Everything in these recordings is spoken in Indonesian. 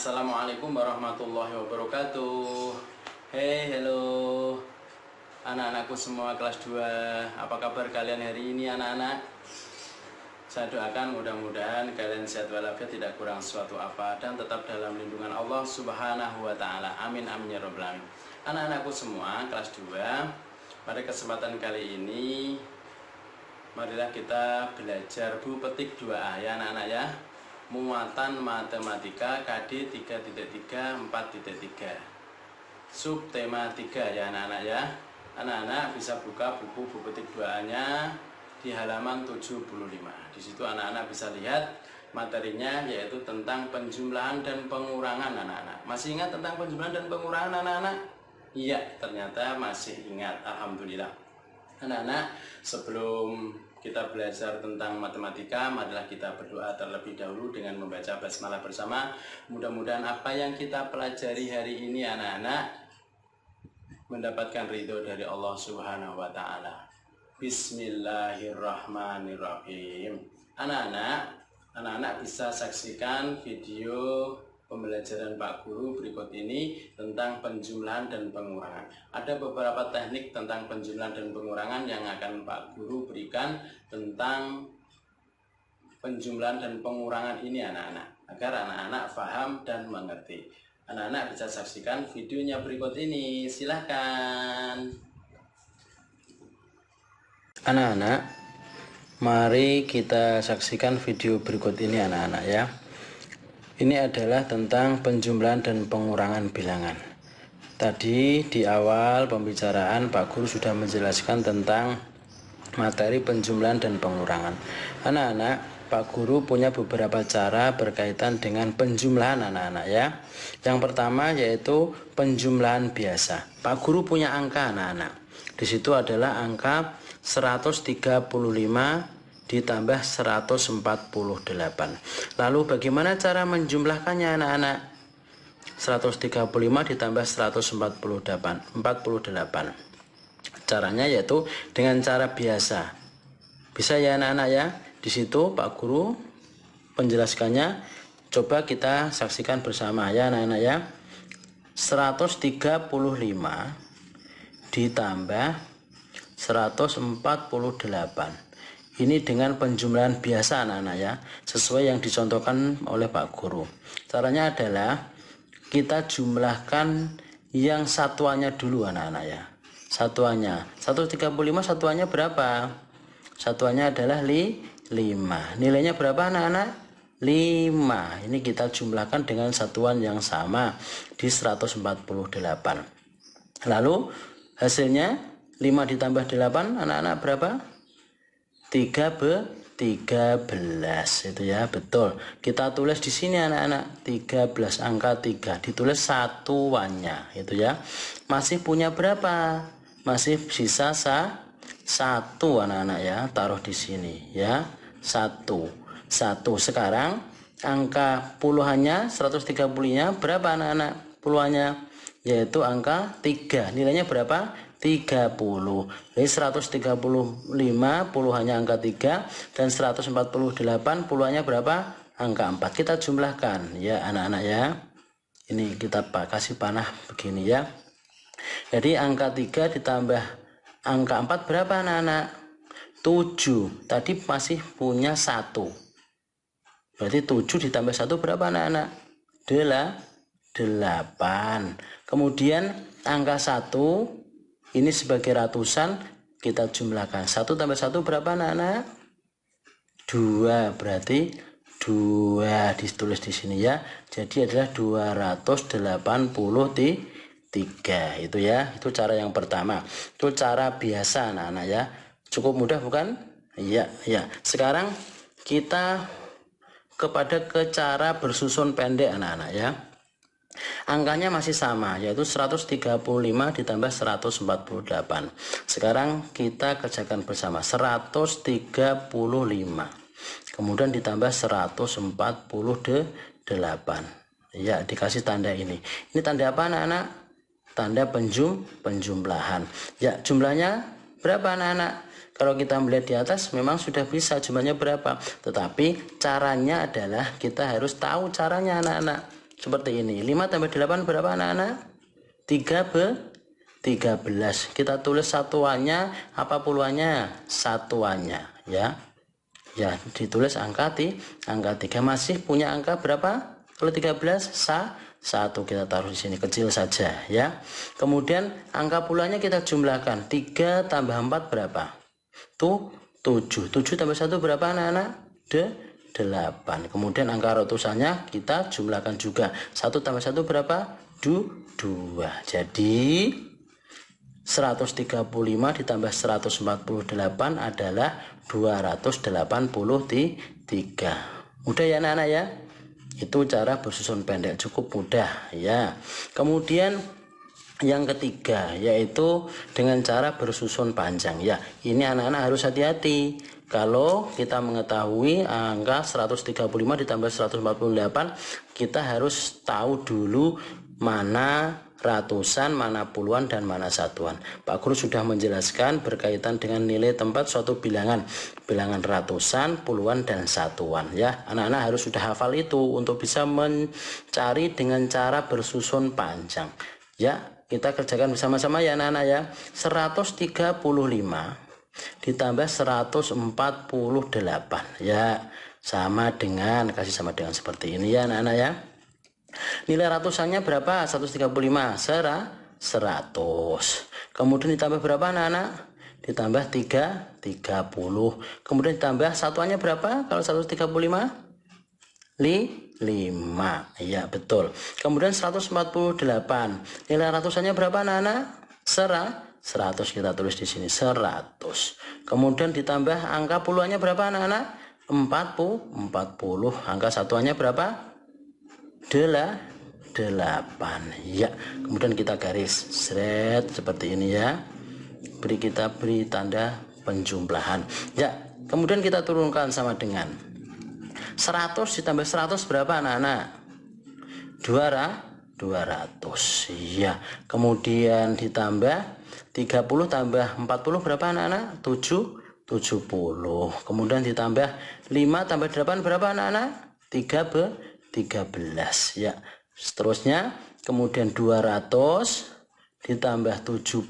Assalamualaikum warahmatullahi wabarakatuh. Hey, hello anak-anakku semua kelas 2. Apa kabar kalian hari ini anak-anak? Saya doakan mudah-mudahan kalian sehat walafiat, tidak kurang suatu apa, dan tetap dalam lindungan Allah Subhanahu wa taala. Amin amin ya rabbal alamin. Anak-anakku semua kelas 2, pada kesempatan kali ini marilah kita belajar bu petik 2A ya anak-anak ya. Muatan matematika KD 3.3 4.3 subtema 3 ya anak-anak ya. Anak-anak bisa buka buku petik 2A nya di halaman 75. Di situ anak-anak bisa lihat materinya, yaitu tentang penjumlahan dan pengurangan anak-anak. Masih ingat tentang penjumlahan dan pengurangan anak-anak? Iya, ternyata masih ingat. Alhamdulillah. Anak-anak, sebelum kita belajar tentang matematika, marilah kita berdoa terlebih dahulu dengan membaca basmalah bersama. Mudah-mudahan apa yang kita pelajari hari ini anak-anak mendapatkan ridho dari Allah Subhanahu wa taala. Bismillahirrahmanirrahim. Anak-anak bisa saksikan video pembelajaran Pak Guru berikut ini tentang penjumlahan dan pengurangan. Ada beberapa teknik tentang penjumlahan dan pengurangan yang akan Pak Guru berikan tentang penjumlahan dan pengurangan ini anak-anak, agar anak-anak paham dan mengerti. Anak-anak bisa saksikan videonya berikut ini. Silahkan. Anak-anak, mari kita saksikan video berikut ini anak-anak ya. Ini adalah tentang penjumlahan dan pengurangan bilangan. Tadi di awal pembicaraan Pak Guru sudah menjelaskan tentang materi penjumlahan dan pengurangan. Anak-anak, Pak Guru punya beberapa cara berkaitan dengan penjumlahan anak-anak ya. Yang pertama yaitu penjumlahan biasa. Pak Guru punya angka anak-anak. Di situ adalah angka 135 ditambah 148. Lalu bagaimana cara menjumlahkannya anak-anak? 135 ditambah 148. Caranya yaitu dengan cara biasa. Bisa ya anak-anak ya? Di situ Pak Guru menjelaskannya. Coba kita saksikan bersama ya anak-anak ya. 135 ditambah 148. Ini dengan penjumlahan biasa anak-anak ya, sesuai yang dicontohkan oleh Pak Guru. Caranya adalah kita jumlahkan yang satuannya dulu anak-anak ya. Satuannya 135, satuannya berapa? Satuannya adalah 5. Nilainya berapa anak-anak? 5. Ini kita jumlahkan dengan satuan yang sama di 148. Lalu hasilnya 5 ditambah 8 anak-anak berapa? 13 itu ya, betul. Kita tulis di sini anak-anak 13, angka 3 ditulis satuannya itu ya. Masih punya berapa? Masih sisa 1 anak-anak ya, taruh di sini ya. 1. Sekarang angka puluhannya 130-nya berapa anak-anak? Puluhannya yaitu angka 3. Nilainya berapa? 30. Jadi 135 puluhannya angka 3 dan 148 puluhannya berapa? Angka 4. Kita jumlahkan ya anak-anak ya. Ini kita kasih panah begini ya. Jadi angka 3 ditambah angka 4 berapa anak-anak? 7. Tadi masih punya 1. Berarti 7 ditambah 1 berapa anak-anak? 8. Kemudian angka 1 ini sebagai ratusan, kita jumlahkan 1 tambah 1 berapa anak-anak? 2. Berarti 2 ditulis di sini ya. Jadi adalah 283 itu ya. Itu cara yang pertama. Itu cara biasa anak-anak ya. Cukup mudah bukan? Iya, iya. Sekarang kita ke cara bersusun pendek anak-anak ya. Angkanya masih sama, yaitu 135 ditambah 148. Sekarang kita kerjakan bersama. 135 kemudian ditambah 148. Ya, dikasih tanda ini. Ini tanda apa anak-anak? Tanda penjumlahan. Ya, jumlahnya berapa anak-anak? Kalau kita melihat di atas memang sudah bisa jumlahnya berapa. Tetapi caranya adalah kita harus tahu caranya anak-anak. seperti ini. 5 tambah 8 berapa anak-anak? 13. Kita tulis satuannya apa puluhannya? Satuannya ya. Ya, ditulis angka 3. Masih punya angka berapa? Kalau 13 1 kita taruh di sini kecil saja ya. Kemudian angka puluhannya kita jumlahkan. 3 tambah 4 berapa? Tuh 7. 7 tambah 1 berapa anak-anak? 8. Kemudian angka ratusannya kita jumlahkan juga. 1 tambah 1 berapa? 2. Jadi 135 ditambah 148 adalah 283. Mudah ya anak-anak ya? Itu cara bersusun pendek, cukup mudah ya. Kemudian yang ketiga yaitu dengan cara bersusun panjang ya. Ini anak-anak harus hati-hati. Kalau kita mengetahui angka 135 ditambah 148, kita harus tahu dulu mana ratusan, mana puluhan, dan mana satuan. Pak Guru sudah menjelaskan berkaitan dengan nilai tempat suatu bilangan ratusan, puluhan, dan satuan ya. Anak-anak harus sudah hafal itu untuk bisa mencari dengan cara bersusun panjang ya. Kita kerjakan bersama-sama ya anak-anak ya. 135 ditambah 148 ya, sama dengan seperti ini ya anak-anak ya. Nilai ratusannya berapa? 135 100. Kemudian ditambah berapa anak-anak? Ditambah 30. Kemudian ditambah satuannya berapa? Kalau 135 5. Ya betul. Kemudian 148. Nilai ratusannya berapa anak-anak? 100. Kita tulis di sini 100. Kemudian ditambah angka puluhannya berapa anak-anak? 40. Angka satuannya berapa? 8 ya. Kemudian kita garis seret seperti ini ya. Kita beri tanda penjumlahan ya. Kemudian kita turunkan sama dengan 100 ditambah 100 berapa anak-anak? 200 ya. Kemudian ditambah 30 tambah 40 berapa anak-anak? 70. Kemudian ditambah 5 tambah 8 berapa anak-anak? 13 ya. Seterusnya kemudian 200 ditambah 70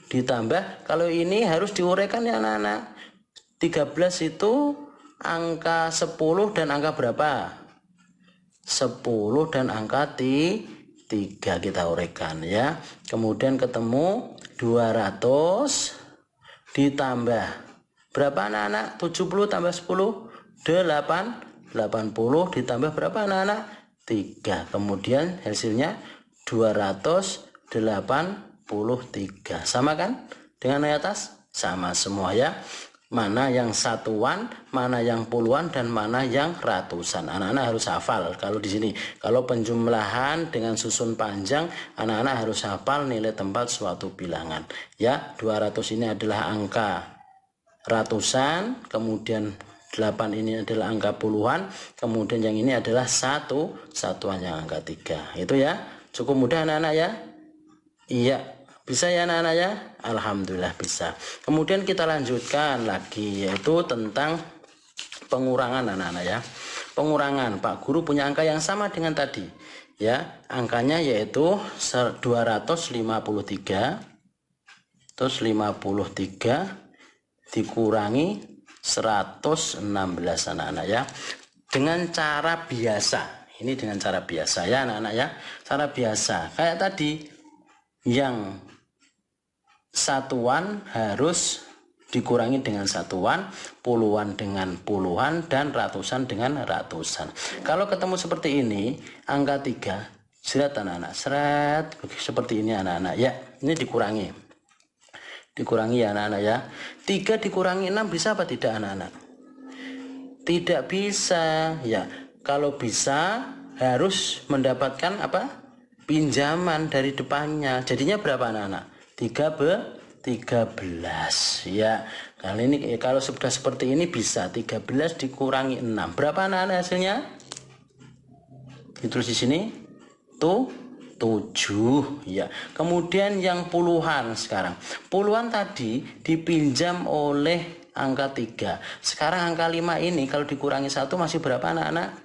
ditambah, kalau ini harus diuraikan ya anak-anak. 13 itu angka 10 dan angka berapa? 10 dan angka 3 kita uraikan ya. Kemudian ketemu 200 ditambah berapa anak-anak? 70 tambah 10 80 ditambah berapa anak-anak? 3. Kemudian hasilnya 283. Sama kan dengan yang atas? Sama semua ya. Mana yang satuan, mana yang puluhan, dan mana yang ratusan. Anak-anak harus hafal. Kalau di sini, kalau penjumlahan dengan susun panjang, anak-anak harus hafal nilai tempat suatu bilangan. Ya, 200 ini adalah angka ratusan, kemudian 8 ini adalah angka puluhan, kemudian yang ini adalah satuan yang angka 3. Itu ya, cukup mudah anak-anak ya. Iya, bisa ya anak-anak ya. Alhamdulillah bisa. Kemudian kita lanjutkan lagi, yaitu tentang pengurangan anak-anak ya. Pengurangan, Pak Guru punya angka yang sama dengan tadi ya. Angkanya yaitu 253 terus 53 dikurangi 116 anak-anak ya, dengan cara biasa. Ini dengan cara biasa ya anak-anak ya. Cara biasa kayak tadi, yang satuan harus dikurangi dengan satuan, puluhan dengan puluhan, dan ratusan dengan ratusan. Kalau ketemu seperti ini, angka 3 seret anak-anak, seret seperti ini anak-anak ya. Ini dikurangi ya anak-anak ya. 3 dikurangi 6 bisa apa tidak anak-anak? Tidak bisa ya. Kalau bisa harus mendapatkan apa? Pinjaman dari depannya. Jadinya berapa anak-anak? 13 ya. Kali ini kalau sudah seperti ini bisa 13 dikurangi 6. Berapa anak-anak hasilnya? Ditulis di sini tuh 7 ya. Kemudian yang puluhan sekarang. Puluhan tadi dipinjam oleh angka 3. Sekarang angka 5 ini kalau dikurangi 1 masih berapa anak-anak?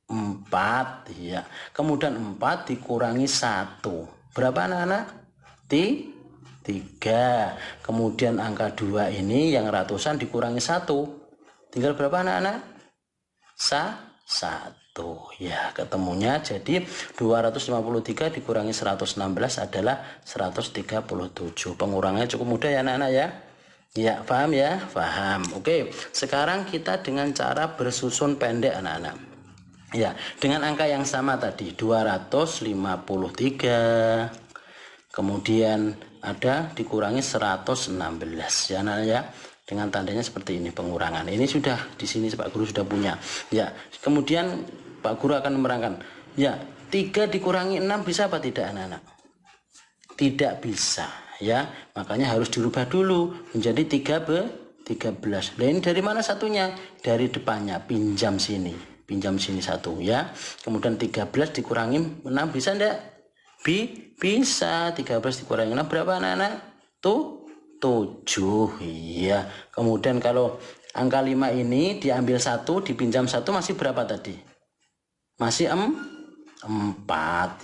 4 ya. Kemudian 4 dikurangi 1. Berapa anak-anak? 3. Kemudian angka 2 ini yang ratusan dikurangi 1. Tinggal berapa anak-anak? 1 ya, ketemunya jadi 253 dikurangi 116 adalah 137. Pengurangannya cukup mudah ya anak-anak ya. Ya, paham ya? Paham. Oke, sekarang kita dengan cara bersusun pendek anak-anak. Ya, dengan angka yang sama tadi 253. Kemudian ada dikurangi 116 ya anak-anak ya. Dengan tandanya seperti ini pengurangan. Ini sudah di sini Pak Guru sudah punya. Ya, kemudian Pak Guru akan menerangkan. Ya, 3 dikurangi 6 bisa apa tidak anak-anak? Tidak bisa ya. Makanya harus dirubah dulu menjadi 13. Nah, ini dari mana satunya? Dari depannya, pinjam sini 1 ya. Kemudian 13 dikurangi 6 bisa enggak? Bisa. 13 dikurangi 6 berapa anak-anak? 7 iya. Kemudian kalau angka 5 ini diambil 1 dipinjam 1 masih berapa tadi? Masih 4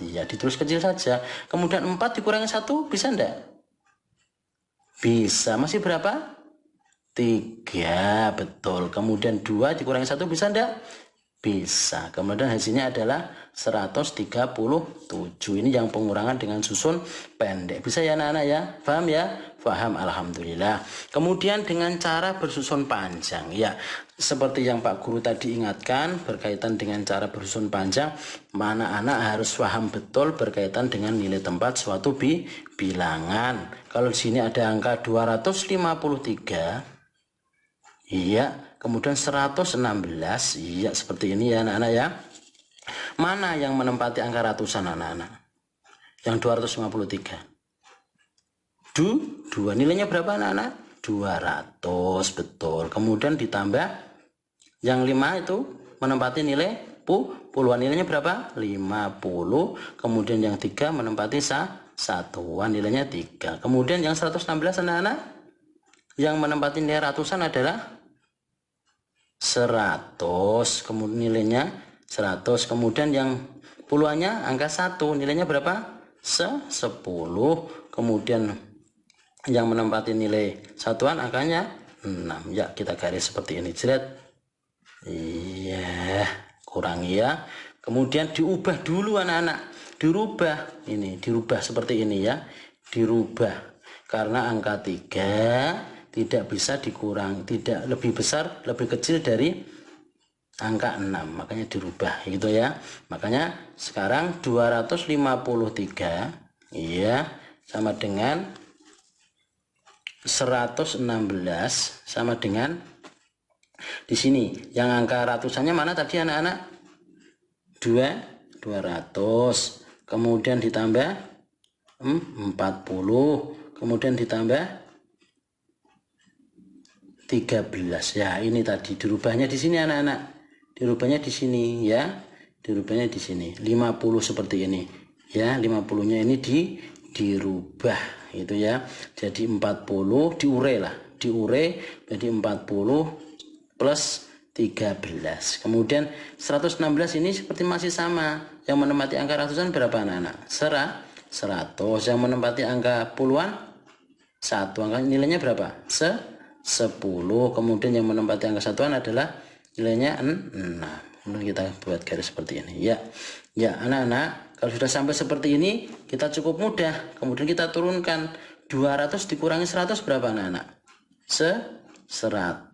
ya, ditulis kecil saja. Kemudian 4 dikurangi 1 bisa enggak? Bisa. Masih berapa? 3 betul. Kemudian 2 dikurangi 1 bisa enggak? Bisa. Kemudian hasilnya adalah 137. Ini yang pengurangan dengan susun pendek. Bisa ya anak-anak ya? Paham ya? Paham, alhamdulillah. Kemudian dengan cara bersusun panjang ya. Seperti yang Pak Guru tadi ingatkan berkaitan dengan cara bersusun panjang, mana anak harus paham betul berkaitan dengan nilai tempat suatu bilangan. Kalau di sini ada angka 253. Iya. Kemudian 116 iya seperti ini ya anak-anak ya. Mana yang menempati angka ratusan anak-anak? Yang 253. 2 nilainya berapa anak-anak? 200 betul. Kemudian ditambah yang 5 itu menempati nilai puluhan, nilainya berapa? 50. Kemudian yang 3 menempati satuan, nilainya 3. Kemudian yang 116 anak-anak yang menempati nilai ratusan adalah 100, kemudian nilainya 100. Kemudian yang puluhannya angka 1, nilainya berapa? 10. Kemudian yang menempati nilai satuan angkanya 6 ya. Kita garis seperti ini jerat. Iya, kurangi ya. Kemudian diubah dulu anak-anak, dirubah ini, dirubah seperti ini ya, dirubah karena angka 3 tidak bisa dikurang, tidak lebih besar, lebih kecil dari angka 6, makanya dirubah gitu ya. Makanya sekarang 253 ya sama dengan 116 sama dengan di sini yang angka ratusannya mana tadi anak-anak? 200. Kemudian ditambah 40, kemudian ditambah 13 ya. Ini tadi dirubahnya di sini anak-anak, dirubahnya di sini ya, dirubahnya di sini 50 seperti ini ya. 50-nya ini dirubah itu ya, jadi 40 diure lah, diure jadi 40 plus 13. Kemudian 116 ini seperti masih sama, yang menempati angka ratusan berapa anak-anak? 100. Yang menempati angka puluhan 1, angka nilainya berapa? 10. Kemudian yang menempati angka satuan adalah nilainya 6. Kemudian kita buat garis seperti ini ya. Ya anak-anak, kalau sudah sampai seperti ini kita cukup mudah. Kemudian kita turunkan 200 dikurangi 100 berapa anak-anak? 100.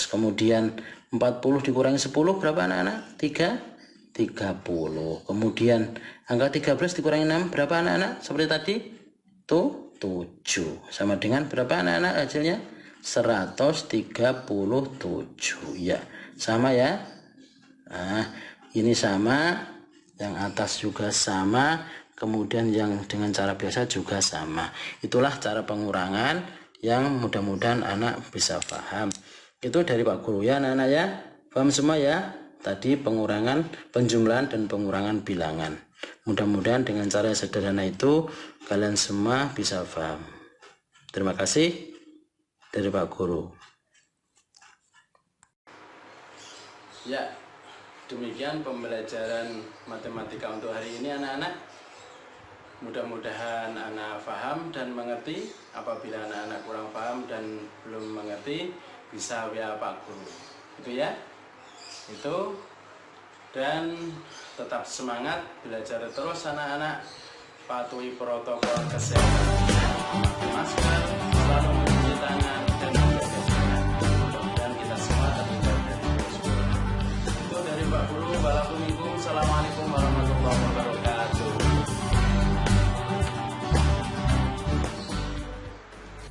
Kemudian 40 dikurangi 10 berapa anak-anak? 30. Kemudian angka 13 dikurangi 6 berapa anak-anak? Seperti tadi tuh 7 sama dengan berapa anak-anak hasilnya? 137 ya, sama ya. Nah, ini sama, yang atas juga sama, kemudian yang dengan cara biasa juga sama. Itulah cara pengurangan yang mudah-mudahan anak bisa paham. Itu dari Pak Guru ya anak-anak ya. Paham semua ya? Tadi pengurangan, penjumlahan dan pengurangan bilangan. Mudah-mudahan dengan cara sederhana itu kalian semua bisa paham. Terima kasih dari Pak Guru. Ya, Demikian pembelajaran matematika untuk hari ini anak-anak. Mudah-mudahan anak paham dan mengerti. Apabila anak-anak kurang paham dan belum mengerti, bisa WA Pak Guru. Itu ya. Itu. Dan tetap semangat, belajar terus anak-anak. Patuhi protokol kesehatan. Masker, selalu mencuci tangan.